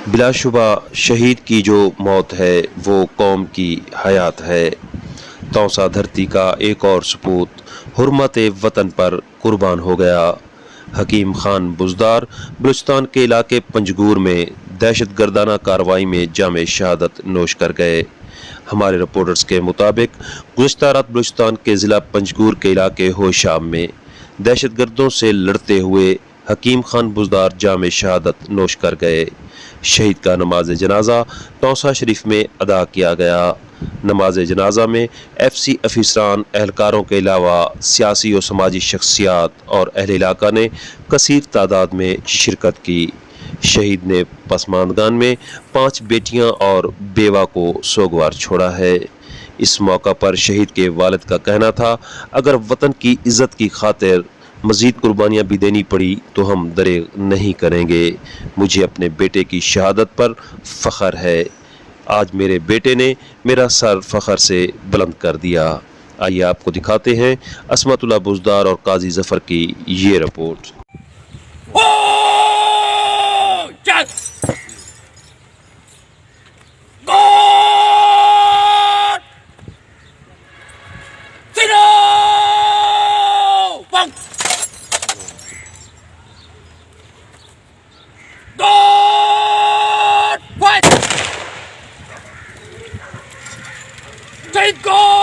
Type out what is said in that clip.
बिलाशुबा शहीद की जो मौत है वो कौम की हयात है। तौसा धरती का एक और सपूत हुर्मत वतन पर कुर्बान हो गया। हकीम खान बुजदार बलूचिस्तान के इलाके पंजगूर में दहशत गर्दाना कार्रवाई में जामे शहादत नोश कर गए। हमारे रिपोर्टर्स के मुताबिक गुज़श्ता रात बलूचिस्तान के ज़िला पंजगूर के इलाके होशाम में दहशत गर्दों से लड़ते हुए हकीम खान बुजदार जामे शहादत नोश कर गए। शहीद का नमाज जनाजा तौसा शरीफ में अदा किया गया। नमाज जनाजा में FC अफिसरान एहलकारों के अलावा सियासी और समाजी शख्सियात और अहल इलाका ने कसीर तादाद में शिरकत की। शहीद ने पसमानदान में 5 बेटियां और बेवा को सोगवार छोड़ा है। इस मौका पर शहीद के वालिद का कहना था, अगर वतन की इज्जत की खातिर मज़ीद कुर्बानियाँ भी देनी पड़ी तो हम दरेग नहीं करेंगे। मुझे अपने बेटे की शहादत पर फ़ख्र है। आज मेरे बेटे ने मेरा सर फ़ख्र से बुलंद कर दिया। आइए आपको दिखाते हैं असमतुल्लाह बुजदार और काजी ज़फ़र की ये रिपोर्ट। Take go!